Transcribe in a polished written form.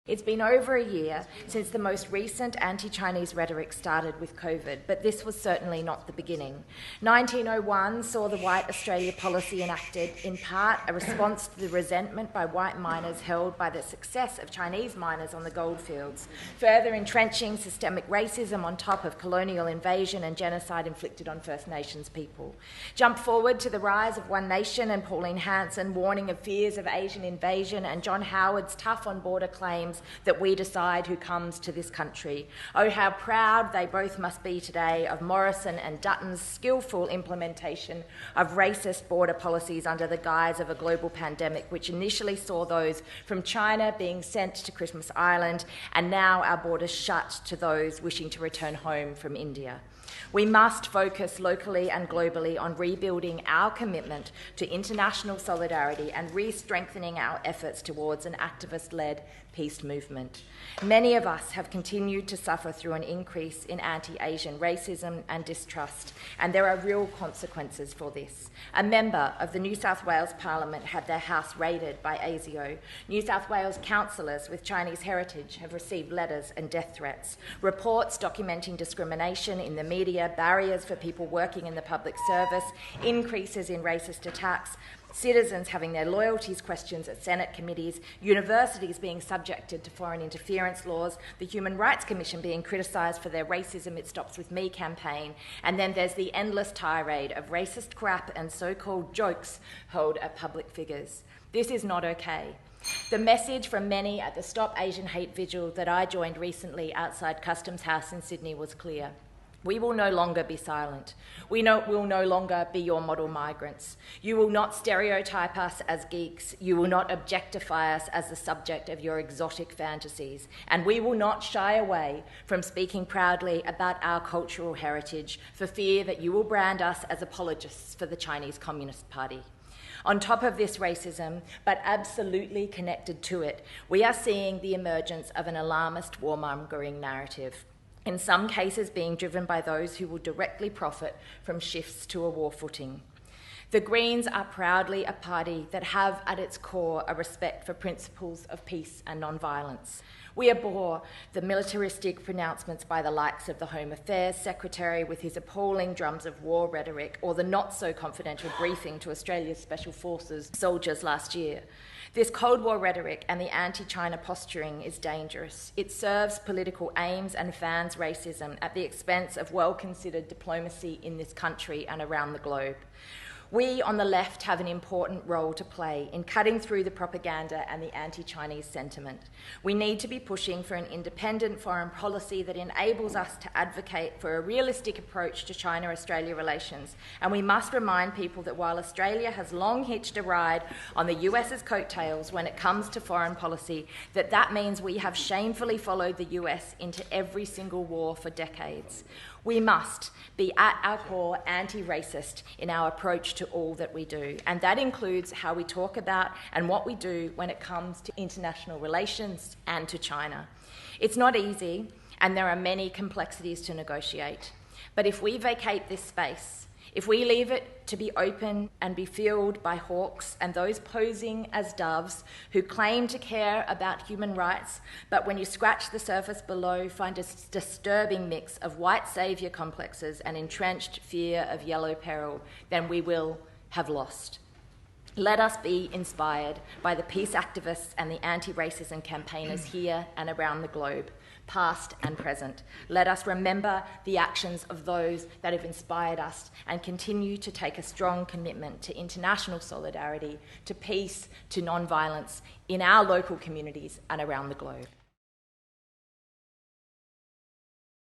It's been over a year since the most recent anti-Chinese rhetoric started with COVID, but this was certainly not the beginning. 1901 saw the White Australia policy enacted, in part a response to the resentment by white miners held by the success of Chinese miners on the goldfields, further entrenching systemic racism on top of colonial invasion and genocide inflicted on First Nations people. Jump forward to the rise of One Nation and Pauline Hanson warning of fears of Asian invasion and John Howard's tough on-border claims that we decide who comes to this country. Oh, how proud they both must be today of Morrison and Dutton's skillful implementation of racist border policies under the guise of a global pandemic, which initially saw those from China being sent to Christmas Island, and now our borders shut to those wishing to return home from India. We must focus locally and globally on rebuilding our commitment to international solidarity and re-strengthening our efforts towards an activist-led peace movement. Many of us have continued to suffer through an increase in anti-Asian racism and distrust, and there are real consequences for this. A member of the New South Wales Parliament had their house raided by ASIO. New South Wales councillors with Chinese heritage have received letters and death threats. Reports documenting discrimination in the media, barriers for people working in the public service, increases in racist attacks, citizens having their loyalties questioned at Senate committees, universities being subjected to foreign interference laws, the Human Rights Commission being criticised for their Racism It Stops With Me campaign, and then there's the endless tirade of racist crap and so-called jokes hurled at public figures. This is not okay. The message from many at the Stop Asian Hate Vigil that I joined recently outside Customs House in Sydney was clear. We will no longer be silent. We will no longer be your model migrants. You will not stereotype us as geeks. You will not objectify us as the subject of your exotic fantasies. And we will not shy away from speaking proudly about our cultural heritage for fear that you will brand us as apologists for the Chinese Communist Party. On top of this racism, but absolutely connected to it, we are seeing the emergence of an alarmist warmongering narrative, in some cases being driven by those who will directly profit from shifts to a war footing. The Greens are proudly a party that have at its core a respect for principles of peace and non-violence. We abhor the militaristic pronouncements by the likes of the Home Affairs Secretary with his appalling drums of war rhetoric, or the not-so-confidential briefing to Australia's Special Forces soldiers last year. This Cold War rhetoric and the anti-China posturing is dangerous. It serves political aims and fans racism at the expense of well-considered diplomacy in this country and around the globe. We on the left have an important role to play in cutting through the propaganda and the anti-Chinese sentiment. We need to be pushing for an independent foreign policy that enables us to advocate for a realistic approach to China-Australia relations. And we must remind people that while Australia has long hitched a ride on the US's coattails when it comes to foreign policy, that means we have shamefully followed the US into every single war for decades. We must be at our core anti-racist in our approach to all that we do, and that includes how we talk about and what we do when it comes to international relations and to China. It's not easy, and there are many complexities to negotiate, but if we vacate this space, if we leave it to be open and be filled by hawks and those posing as doves who claim to care about human rights, but when you scratch the surface below, find a disturbing mix of white saviour complexes and entrenched fear of yellow peril, then we will have lost. Let us be inspired by the peace activists and the anti-racism campaigners here and around the globe, past and present. Let us remember the actions of those that have inspired us and continue to take a strong commitment to international solidarity, to peace, to non-violence in our local communities and around the globe.